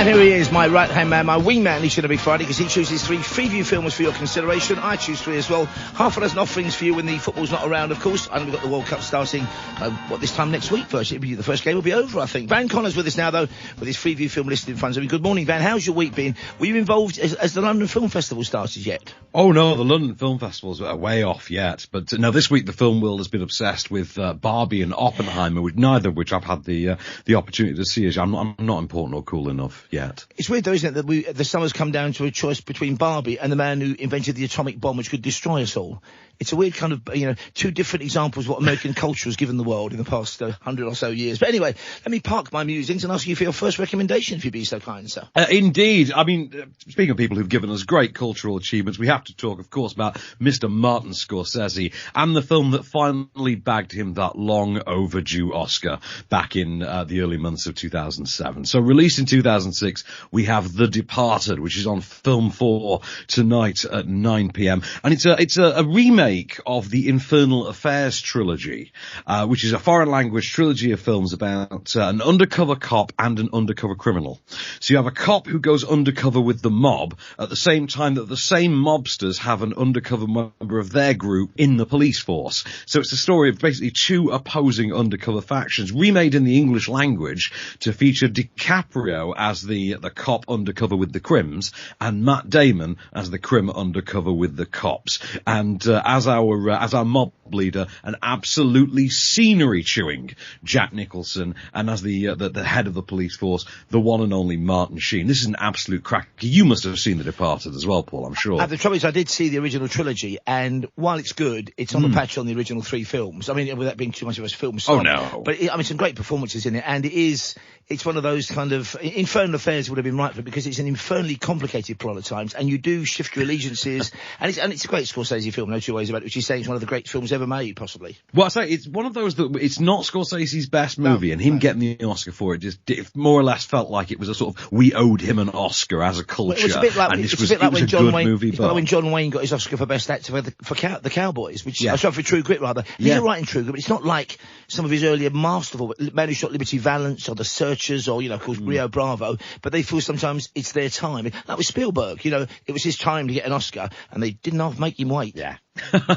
And here he is, my right-hand man, my wingman each and every Friday, because he chooses 3 Freeview films for your consideration. I choose 3 as well. Half a dozen offerings for you when the football's not around, of course. And we've got the World Cup starting, this time next week first. The first game will be over, I think. Van Connor's with us now, though, with his Freeview film listed in front of me. Good morning, Van. How's your week been? Were you involved as the London Film Festival started yet? Oh, no, the London Film Festival's way off yet. But no, this week the film world has been obsessed with Barbie and Oppenheimer, with neither of which I've had the opportunity to see. I'm not important or cool enough yet. It's weird, though, isn't it, that the summer's come down to a choice between Barbie and the man who invented the atomic bomb, which could destroy us all. It's a weird kind of, two different examples of what American culture has given the world in the past 100 or so years. But anyway, let me park my musings and ask you for your first recommendation, if you'd be so kind, sir. Indeed. I mean, speaking of people who've given us great cultural achievements, we have to talk, of course, about Mr. Martin Scorsese and the film that finally bagged him that long overdue Oscar back in the early months of 2007. So released in 2006, we have The Departed, which is on Film 4 tonight at 9 p.m. And it's a remake of the Infernal Affairs trilogy, which is a foreign language trilogy of films about an undercover cop and an undercover criminal. So you have a cop who goes undercover with the mob at the same time that the same mobsters have an undercover member of their group in the police force. So it's a story of basically 2 opposing undercover factions, remade in the English language to feature DiCaprio as the cop undercover with the crims and Matt Damon as the crim undercover with the cops. And as our mob leader, an absolutely scenery-chewing Jack Nicholson, and as the head of the police force, the one and only Martin Sheen. This is an absolute cracker. You must have seen The Departed as well, Paul, I'm sure. The trouble is, I did see the original trilogy, and while it's good, it's on the patch on the original 3 films. I mean, without being too much of a film snob. Oh, no. But, some great performances in it, and it's one of those kind of... Infernal Affairs would have been right for it, because it's an infernally complicated plot at times, and you do shift your allegiances, and it's a great Scorsese film, no two ways about it, which he's saying is one of the great films ever made, possibly. Well, I say, it's one of those that it's not Scorsese's best movie, and him getting the Oscar for it it more or less felt like it was a sort of, we owed him an Oscar as a culture. Well, it was a bit like, and this was a good movie. It's like when John Wayne got his Oscar for Best Actor for the Cowboys, which for True Grit, rather. He's right in True Grit, but it's not like some of his earlier masterful, Man Who Shot Liberty Valance, or The Searchers, or, of course, Rio Bravo, but they feel sometimes it's their time. That was Spielberg, it was his time to get an Oscar, and they didn't have to make him wait. Yeah.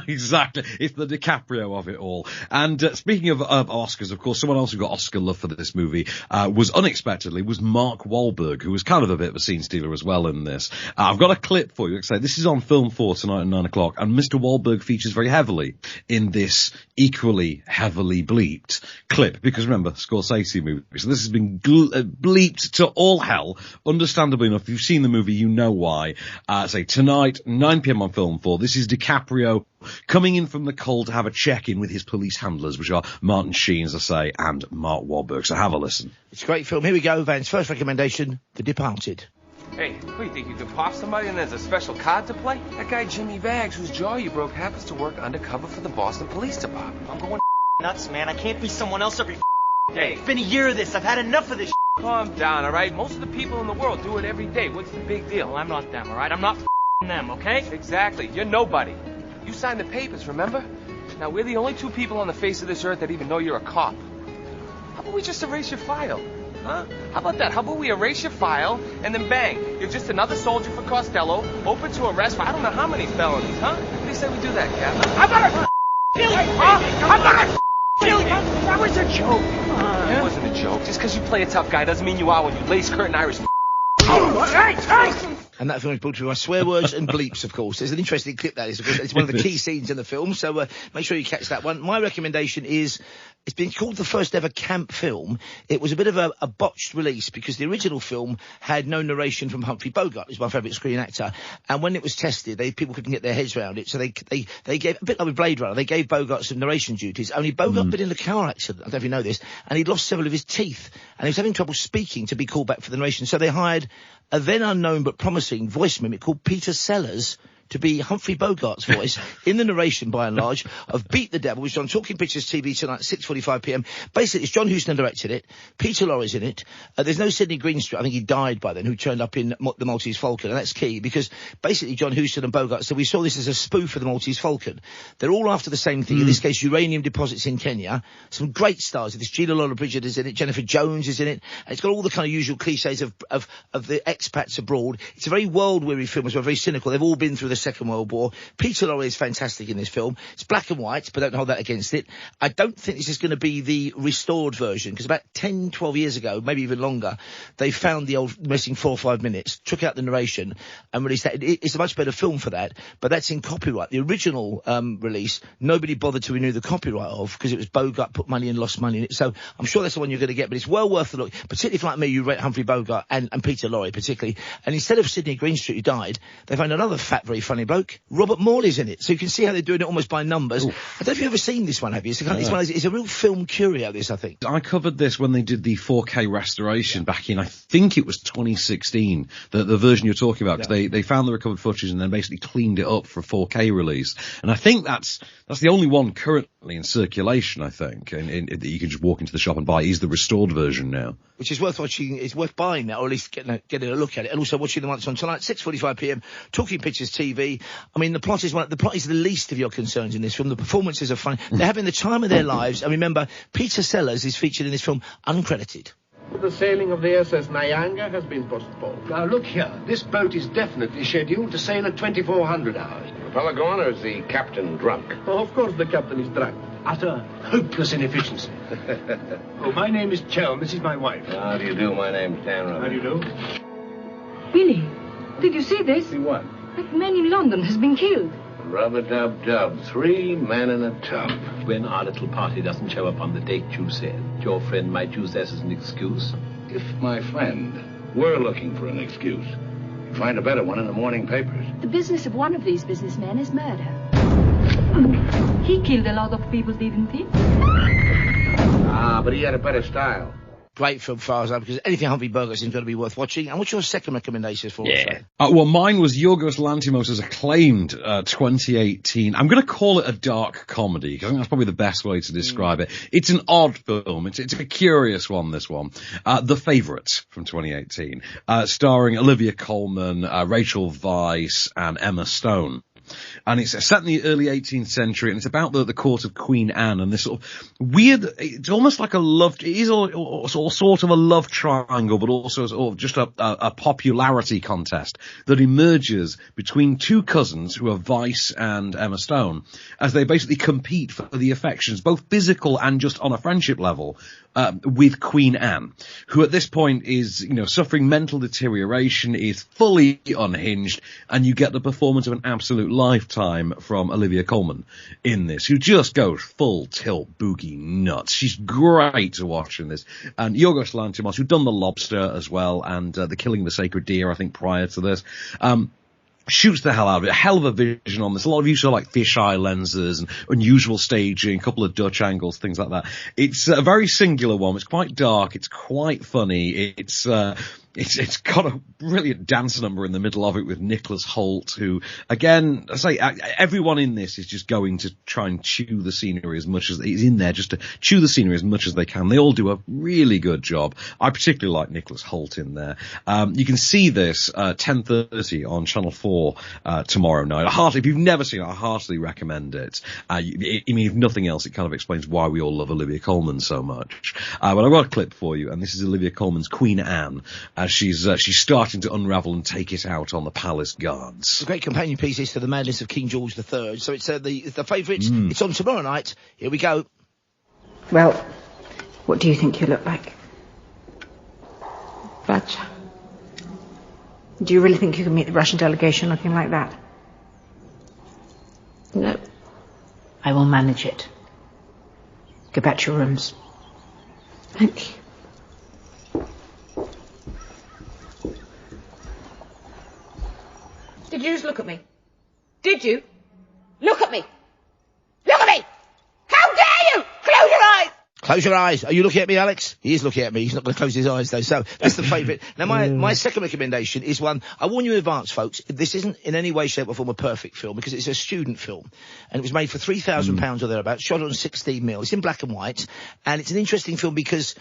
Exactly. It's the DiCaprio of it all. And speaking of Oscars, of course, someone else who got Oscar love for this movie was Mark Wahlberg, who was kind of a bit of a scene stealer as well in this. I've got a clip for you. Like I say, this is on Film 4 tonight at 9 o'clock, and Mr. Wahlberg features very heavily in this equally heavily bleeped clip, because remember, Scorsese movie, so this has been bleeped to all hell. Understandably enough, if you've seen the movie, you know why. Say tonight, 9 p.m. on Film 4, this is DiCaprio coming in from the cold to have a check-in with his police handlers, which are Martin Sheen, as I say, and Mark Wahlberg. So have a listen. It's a great film. Here we go, Van's first recommendation, The Departed. Hey, what do you think, you can pop somebody and there's a special card to play? That guy Jimmy Bags, whose jaw you broke, happens to work undercover for the Boston Police Department. I'm going nuts, man. I can't be someone else every day. It's been a year of this. I've had enough of this. Calm down, all right? Most of the people in the world do it every day. What's the big deal? Well, I'm not them, all right? I'm not them, okay? Exactly. You're nobody. You signed the papers, remember? Now, we're the only 2 people on the face of this earth that even know you're a cop. How about we just erase your file? Huh? How about that? How about we erase your file, and then bang, you're just another soldier for Costello, open to arrest for I don't know how many felonies, huh? What do you say we do that, Cap? I'm not That was a joke. It wasn't a joke. Just because you play a tough guy doesn't mean you are when you lace curtain Irish. And that film is brought to you by swear words and bleeps, of course. There's an interesting clip that is. It's one of the key scenes in the film, so make sure you catch that one. My recommendation is, it's been called the first ever camp film. It was a bit of a botched release because the original film had no narration from Humphrey Bogart, who's my favourite screen actor. And when it was tested, people couldn't get their heads around it, so they gave, a bit like with Blade Runner, they gave Bogart some narration duties. Only Bogart been in a car accident, I don't know if you know this, and he'd lost several of his teeth, and he was having trouble speaking to be called back for the narration. So they hired a then unknown but promising voice mimic called Peter Sellers to be Humphrey Bogart's voice in the narration, by and large, of Beat the Devil, which is on Talking Pictures TV tonight, 6:45 p.m. Basically, it's John Huston directed it. Peter Lorre's in it. There's no Sidney Greenstreet, I think he died by then, who turned up in the Maltese Falcon, and that's key, because basically John Huston and Bogart, so we saw this as a spoof of the Maltese Falcon. They're all after the same thing, in this case, uranium deposits in Kenya. Some great stars. This Gina Lollobrigida is in it, Jennifer Jones is in it, and it's got all the kind of usual cliches of the expats abroad. It's a very world-weary film as well, very cynical. They've all been through the Second World War. Peter Lorre is fantastic in this film. It's black and white, but don't hold that against it. I don't think this is going to be the restored version, because about 10, 12 years ago, maybe even longer, they found the old missing 4 or 5 minutes, took out the narration, and released that. It's a much better film for that, but that's in copyright. The original release, nobody bothered to renew the copyright of, because it was Bogart put money and lost money in it. So I'm sure that's the one you're going to get, but it's well worth the look, particularly if, like me, you rate Humphrey Bogart and Peter Lorre particularly. And instead of Sidney Greenstreet, who died, they found another fat, very funny bloke. Robert Morley's in it. So you can see how they're doing it almost by numbers. Ooh. I don't know if you've ever seen this one, have you? It's a real film curio, this, I think. I covered this when they did the 4K restoration back in, I think it was 2016, the version you're talking about, because they found the recovered footage and then basically cleaned it up for a 4K release. And I think that's the only one currently in circulation, I think, that you can just walk into the shop and buy. Is the restored version now. Which is worth watching, it's worth buying now, or at least getting a look at it, and also watching the one that's on tonight, 6:45 p.m, Talking Pictures TV. I mean, the plot is the least of your concerns in this film. The performances are fun. They're having the time of their lives. And remember, Peter Sellers is featured in this film uncredited. The sailing of the SS Nyanga has been postponed. Now, look here. This boat is definitely scheduled to sail at 2400 hours. The fellow gone, or is the captain drunk? Oh, of course the captain is drunk. Utter hopeless inefficiency. Oh, my name is Chelm. This is my wife. How do you do? My name's Dan Rubber. How do you do? Billy, did you see this? See what? That man in London has been killed. Rub-a-dub-dub. 3 men in a tub. When our little party doesn't show up on the date you said, your friend might use that as an excuse. If my friend were looking for an excuse, you'd find a better one in the morning papers. The business of one of these businessmen is murder. He killed a lot of people, didn't he? Ah, but he had a better style. Great film, far as I'm, because anything Humphrey Bogart seems going to be worth watching. And what's your second recommendation for us? Well, mine was Yorgos Lanthimos' acclaimed 2018. I'm going to call it a dark comedy, because I think that's probably the best way to describe it. It's an odd film. It's a curious one, this one. The Favourite from 2018, starring Olivia Colman, Rachel Weisz, and Emma Stone. And it's set in the early 18th century, and it's about the court of Queen Anne, and this sort of weird, it's almost like it is all sort of a love triangle, but also sort of just a popularity contest that emerges between two cousins who are Weisz and Emma Stone, as they basically compete for the affections, both physical and just on a friendship level, with Queen Anne, who at this point is, suffering mental deterioration, is fully unhinged, and you get the performance of an absolute lifetime from Olivia Colman in this, who just goes full tilt boogie nuts. She's great to watch in this. And Yorgos Lanthimos, who'd done The Lobster as well, and The Killing of the Sacred Deer, I think, prior to this, shoots the hell out of it. A hell of a vision on this. A lot of use of like fisheye lenses and unusual staging, a couple of Dutch angles, things like that. It's a very singular one. It's quite dark. It's quite funny. It's got a brilliant dance number in the middle of it with Nicholas Hoult, who, again, I say, everyone in this is just going to try and chew the scenery as much as he's in there, just to chew the scenery as much as they can. They all do a really good job. I particularly like Nicholas Hoult in there. You can see this 10:30 on Channel 4 tomorrow night. If you've never seen it, I heartily recommend it. If nothing else, it kind of explains why we all love Olivia Colman so much. But I've got a clip for you, and this is Olivia Colman's Queen Anne. She's starting to unravel and take it out on the palace guards. The great companion pieces to the madness of King George III. So it's the Favourite. It's on tomorrow night. Here we go. Well, what do you think you look like? Vacha. Do you really think you can meet the Russian delegation looking like that? No. I will manage it. Go back to your rooms. Thank you. Did you just look at me? Did you? Look at me! Look at me! How dare you! Close your eyes! Close your eyes. Are you looking at me, Alex? He is looking at me. He's not going to close his eyes, though. So that's the favourite. Now, my second recommendation is one, I warn you in advance, folks, this isn't in any way, shape or form a perfect film because it's a student film. And it was made for £3,000 or thereabouts, shot on 16mm. It's in black and white. And it's an interesting film because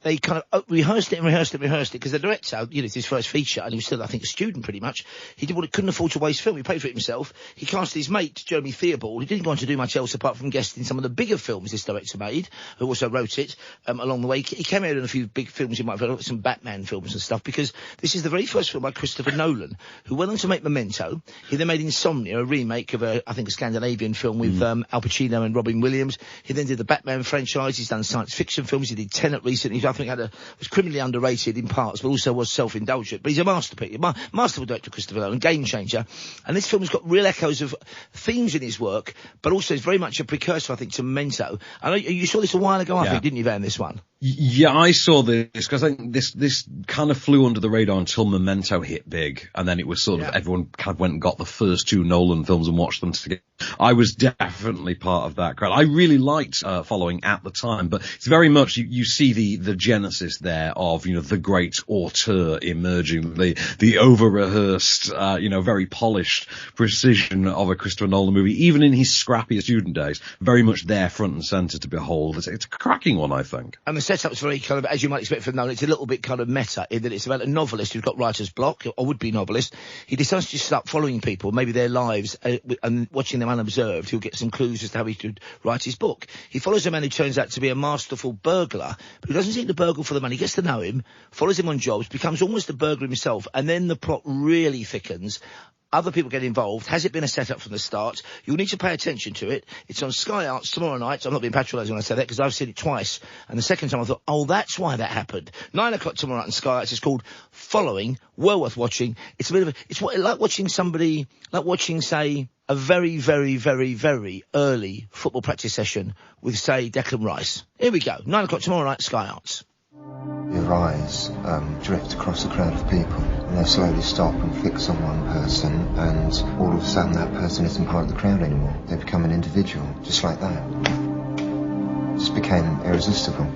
they kind of rehearsed it because the director, it's his first feature and he was still, I think, a student pretty much. He couldn't afford to waste film. He paid for it himself. He cast his mate, Jeremy Theobald. He didn't go on to do much else apart from guesting some of the bigger films this director made, who also wrote it along the way. He came out in a few big films. You might have heard some Batman films and stuff because this is the very first film by Christopher Nolan, who went on to make Memento. He then made Insomnia, a remake of I think a Scandinavian film with Al Pacino and Robin Williams. He then did the Batman franchise. He's done science fiction films. He did Tenet recently. I think was criminally underrated in parts, but also was self-indulgent. But he's a masterpiece, masterful director, Christopher Nolan, game changer. And this film's got real echoes of themes in his work, but also it's very much a precursor, I think, to Memento. I know you saw this a while ago, I think, didn't you, Van, this one? Yeah, I saw this because I think this kind of flew under the radar until Memento hit big, and then it was sort of everyone kind of went and got the first two Nolan films and watched them together. I was definitely part of that crowd. I really liked Following at the time, but it's very much you see the genesis there of the great auteur emerging, the over rehearsed, very polished precision of a Christopher Nolan movie, even in his scrappier student days, very much there front and centre to behold. It's a cracking one, I think. And the setup's very kind of, as you might expect from Nolan, it's a little bit kind of meta in that it's about a novelist who's got writer's block, or would-be novelist. He decides to start following people, maybe their lives, and watching them unobserved. He'll get some clues as to how he could write his book. He follows a man who turns out to be a masterful burglar, but who doesn't seem to burgle for the money. He gets to know him, follows him on jobs, becomes almost a burglar himself, and then the plot really thickens. Other people get involved. Has it been a setup from the start? You'll need to pay attention to it. It's on Sky Arts tomorrow night. I'm not being patronising when I say that because I've seen it twice. And the second time I thought, oh, that's why that happened. 9 o'clock tomorrow night on Sky Arts. It's called Following. Well worth watching. It's a bit of like watching, say, a very, very, very, very early football practice session with, say, Declan Rice. Here we go. 9 o'clock tomorrow night, Sky Arts. Your eyes drift across a crowd of people, and they slowly stop and fix on one person, and all of a sudden that person isn't part of the crowd anymore. They become an individual, just like that. It just became irresistible.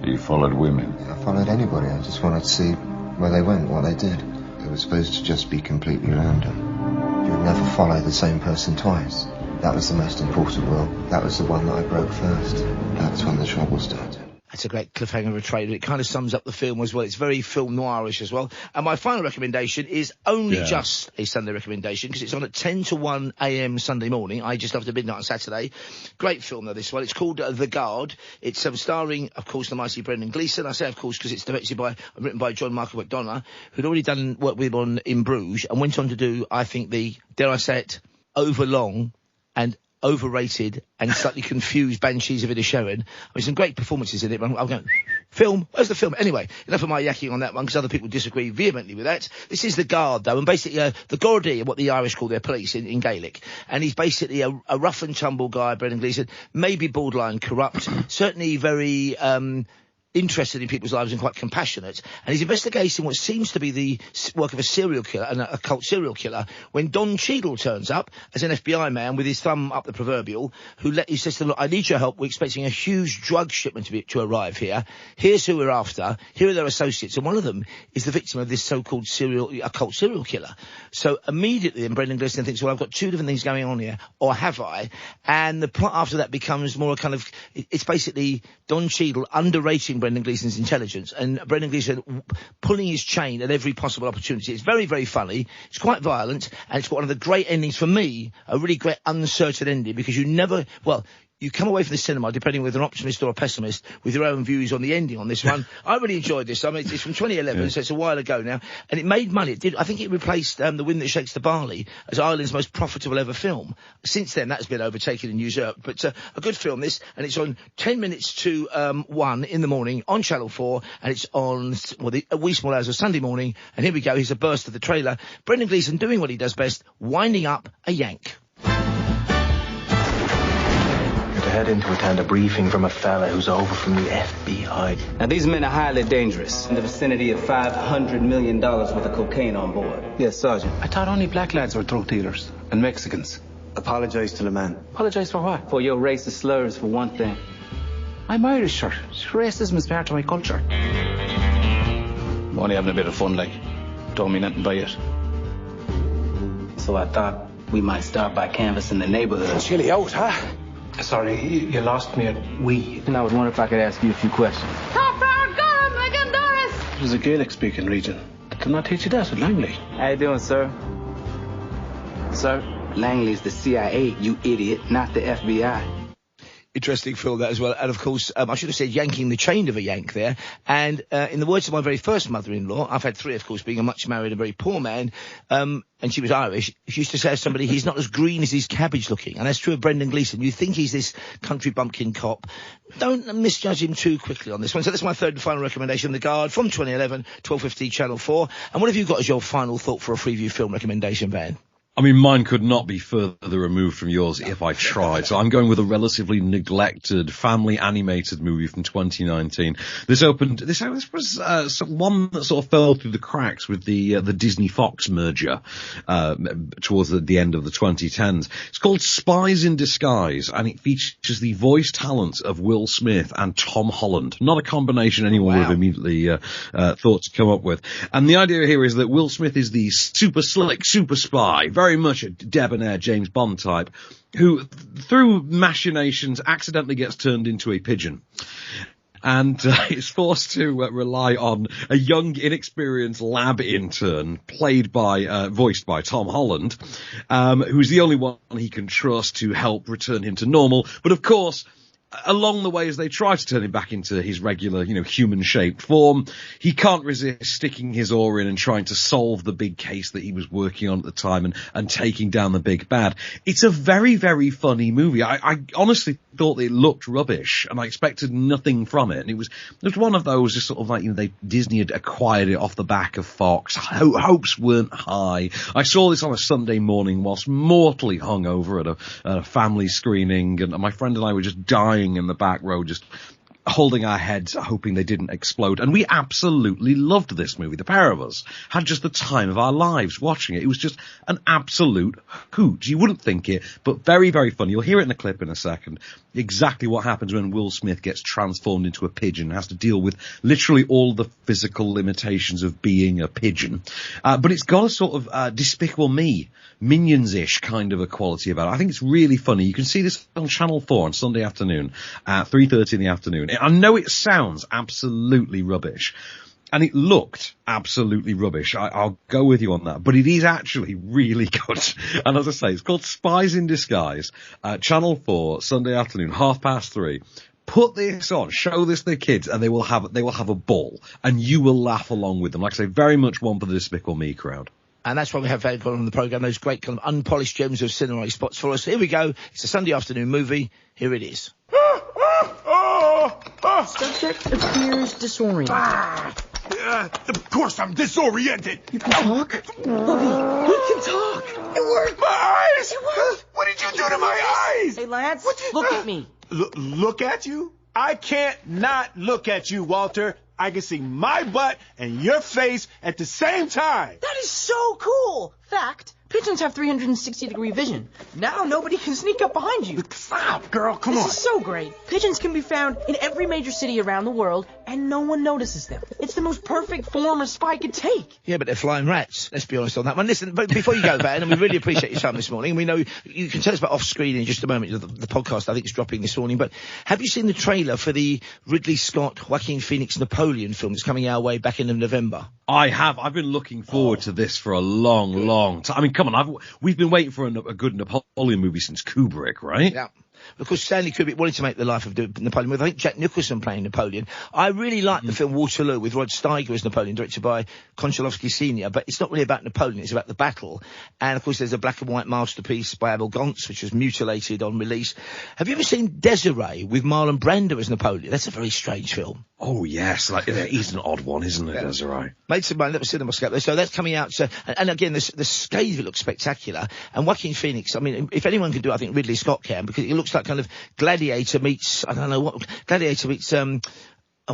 So you followed women? I followed anybody. I just wanted to see where they went, what they did. It was supposed to just be completely random. You would never follow the same person twice. That was the most important rule. That was the one that I broke first. That's when the trouble started. That's a great cliffhanger of a trailer. It kind of sums up the film as well. It's very film noirish as well. And my final recommendation is only just a Sunday recommendation because it's on at 10 to 1 a.m. Sunday morning, just after midnight on Saturday. Great film, though, this one. It's called The Guard. It's starring, of course, the mighty Brendan Gleeson. I say, of course, because it's written by John Michael McDonough, who'd already done work with him in Bruges and went on to do, I think, dare I say it, overlong and overrated and slightly confused Banshees of Inisherin. I mean, some great performances in it, but I'm going, film? Where's the film? Anyway, enough of my yakking on that one, because other people disagree vehemently with that. This is The Guard, though, and basically, the Gardaí are what the Irish call their police in Gaelic. And he's basically a rough and tumble guy, Brendan Gleeson, maybe borderline corrupt, certainly very, interested in people's lives and quite compassionate, and he's investigating what seems to be the work of a serial killer, and a cult serial killer, when Don Cheadle turns up as an FBI man with his thumb up the proverbial, he says to them, look, I need your help, we're expecting a huge drug shipment to arrive here, here's who we're after, here are their associates, and one of them is the victim of this so-called cult serial killer. So immediately then Brendan Gleeson thinks, well, I've got two different things going on here, or have I? And the plot after that becomes more kind of, it's basically Don Cheadle underrating Brendan Gleeson's intelligence, and Brendan Gleeson pulling his chain at every possible opportunity. It's very, very funny. It's quite violent, and it's got one of the great endings for me, a really great uncertain ending, because you come away from the cinema, depending whether an optimist or a pessimist, with your own views on the ending on this one. I really enjoyed this. I mean, it's from 2011, so it's a while ago now, and it made money. I think it replaced The Wind That Shakes the Barley as Ireland's most profitable ever film. Since then, that's been overtaken and usurped. But a good film, this, and it's on 10 minutes to 1 in the morning on Channel 4, and it's on the wee small hours of Sunday morning. And here we go. Here's a burst of the trailer. Brendan Gleeson doing what he does best, winding up a yank. Head in to attend a briefing from a fella who's over from the FBI. Now, these men are highly dangerous. In the vicinity of $500 million worth of cocaine on board. Yes, Sergeant. I thought only black lads were drug dealers. And Mexicans. Apologize to the man. Apologize for what? For your racist slurs, for one thing. I'm Irish, sir. Racism is part of my culture. I'm only having a bit of fun, like. Don't mean nothing by it. So I thought we might start by canvassing the neighborhood. Chilly out, huh? Sorry, you lost me at we. And I was wondering if I could ask you a few questions. It was a Gaelic-speaking region. Didn't I teach you that at Langley? How you doing, sir? Sir, Langley's the CIA, you idiot, not the FBI. Interesting film, that as well. And, of course, I should have said yanking the chain of a yank there. And in the words of my very first mother-in-law, I've had three, of course, being a much married and very poor man, and she was Irish, she used to say to somebody, he's not as green as his cabbage looking. And that's true of Brendan Gleeson. You think he's this country bumpkin cop. Don't misjudge him too quickly on this one. So that's my third and final recommendation, The Guard, from 2011, 12:50, Channel 4. And what have you got as your final thought for a Freeview film recommendation, Van? I mean, mine could not be further removed from yours if I tried. So I'm going with a relatively neglected family animated movie from 2019. This was one that sort of fell through the cracks with the Disney Fox merger towards the end of the 2010s. It's called Spies in Disguise, and it features the voice talents of Will Smith and Tom Holland. Not a combination anyone would have immediately thought to come up with. And the idea here is that Will Smith is the super slick, super spy, very much a debonair James Bond type, who, through machinations, accidentally gets turned into a pigeon. And is forced to rely on a young, inexperienced lab intern, voiced by Tom Holland, who's the only one he can trust to help return him to normal. But of course, along the way, as they try to turn him back into his regular, human-shaped form, he can't resist sticking his oar in and trying to solve the big case that he was working on at the time and taking down the big bad. It's a very, very funny movie. I honestly thought it looked rubbish, and I expected nothing from it. And it was one of those just sort of like, Disney had acquired it off the back of Fox. Hopes weren't high. I saw this on a Sunday morning whilst mortally hungover at a family screening, and my friend and I were just dying in the back row, just holding our heads, hoping they didn't explode. And we absolutely loved this movie. The pair of us had just the time of our lives watching it. It was just an absolute hoot. You wouldn't think it, but very, very funny. You'll hear it in the clip in a second. Exactly what happens when Will Smith gets transformed into a pigeon, has to deal with literally all the physical limitations of being a pigeon. But it's got a sort of Despicable Me, Minions-ish kind of a quality about it. I think it's really funny. You can see this on Channel 4 on Sunday afternoon at 3:30 in the afternoon. I know it sounds absolutely rubbish, and it looked absolutely rubbish. I'll go with you on that. But it is actually really good. And as I say, it's called Spies in Disguise, Channel 4, Sunday afternoon, 3:30. Put this on, show this to the kids, and they will have a ball, and you will laugh along with them. Like I say, very much one for the Despicable Me crowd. And that's why we have Van on the programme, those great kind of unpolished gems of cinema spots for us. Here we go. It's a Sunday afternoon movie. Here it is. Subject appears disoriented. Of course I'm disoriented. You can talk? Bobby, he can talk. It worked. My eyes. It worked. What did you do to my eyes? Hey, lads, look at me. Look at you? I can't not look at you, Walter. I can see my butt and your face at the same time. That is so cool. Fact, pigeons have 360-degree vision. Now nobody can sneak up behind you. Stop, girl, come on. This is so great. Pigeons can be found in every major city around the world, and no one notices them. It's the most perfect form a spy could take. Yeah, but they're flying rats. Let's be honest on that one. Listen, but before you go, Van, and we really appreciate your time this morning, and we know you can tell us about off-screen in just a moment. The podcast, I think, is dropping this morning. But have you seen the trailer for the Ridley Scott, Joaquin Phoenix Napoleon film that's coming our way back in November? I have. I've been looking forward to this for a long, long time. I mean, come on. We've been waiting for a good Napoleon movie since Kubrick, right? Yeah. Of course, Stanley Kubrick wanted to make the life of Napoleon with, I think, Jack Nicholson playing Napoleon. I really like the film Waterloo with Rod Steiger as Napoleon, directed by Konchalovsky Sr., but it's not really about Napoleon, it's about the battle. And, of course, there's a black and white masterpiece by Abel Gance, which was mutilated on release. Have you ever seen Desiree with Marlon Brando as Napoleon? That's a very strange film. Oh, yes. He's an odd one, isn't it, yeah. Desiree? Made some money, that was CinemaScope. So that's coming out. And again, the scale of it looks spectacular. And Joaquin Phoenix, I mean, if anyone can do it, I think Ridley Scott can, because it looks like kind of Gladiator meets, I don't know what, Gladiator meets,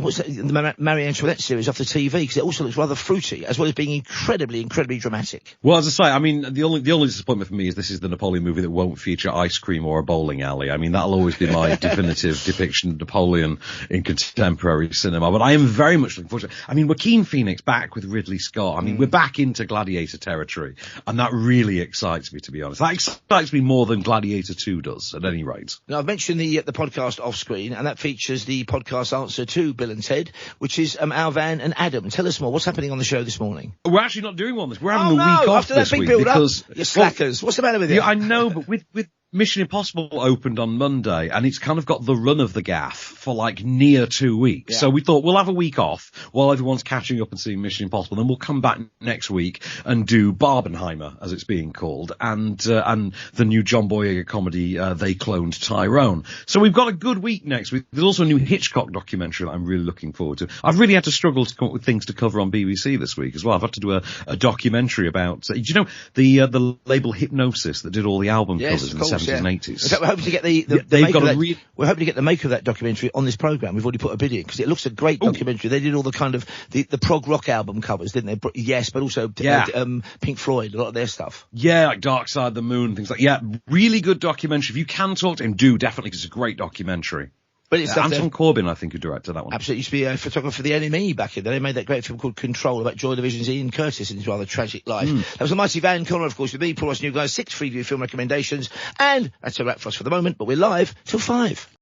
what's that, the Marie Antoinette series off the TV, because it also looks rather fruity, as well as being incredibly dramatic. Well, as I say, I mean, the only disappointment for me is this is the Napoleon movie that won't feature ice cream or a bowling alley. I mean, that'll always be my definitive depiction of Napoleon in contemporary cinema. But I am very much looking forward to it. I mean, Joaquin Phoenix back with Ridley Scott. I mean, we're back into Gladiator territory, and that really excites me, to be honest. That excites me more than Gladiator 2 does, at any rate. Now, I've mentioned the podcast off screen, and that features the podcast answer to Bill and Ted, which is Al Van and Adam. Tell us more. What's happening on the show this morning? We're actually not doing one this. We're having a week off after that this big week build because up, you slackers. What's the matter with you? Yeah, I know, but with Mission Impossible opened on Monday, and it's kind of got the run of the gaff for like near 2 weeks. Yeah. So we thought we'll have a week off while everyone's catching up and seeing Mission Impossible. Then we'll come back next week and do Barbenheimer, as it's being called, and the new John Boyega comedy, They Cloned Tyrone. So we've got a good week next week. There's also a new Hitchcock documentary that I'm really looking forward to. I've really had to struggle to come up with things to cover on BBC this week as well. I've had to do a documentary about, do you know the label Hypnosis that did all the album covers in the 70s and 80s? In fact, we're hoping to get we're hoping to get the maker of that documentary on this programme. We've already put a bid in, because it looks a great documentary. They did all the kind of the prog rock album covers, didn't they? Yes, but also Pink Floyd, a lot of their stuff. Yeah, like Dark Side of the Moon, things like really good documentary. If you can talk to him, do definitely, because it's a great documentary. But it's Anton Corbijn, I think, who directed that one. Absolutely. Used to be a photographer for the NME back in there. They made that great film called Control about Joy Division's Ian Curtis and his rather tragic life. That was the mighty Van Conner, of course, with me, Paul Ross, New Guys, 6 Freeview film recommendations. And that's a wrap for us for the moment, but we're live till 5.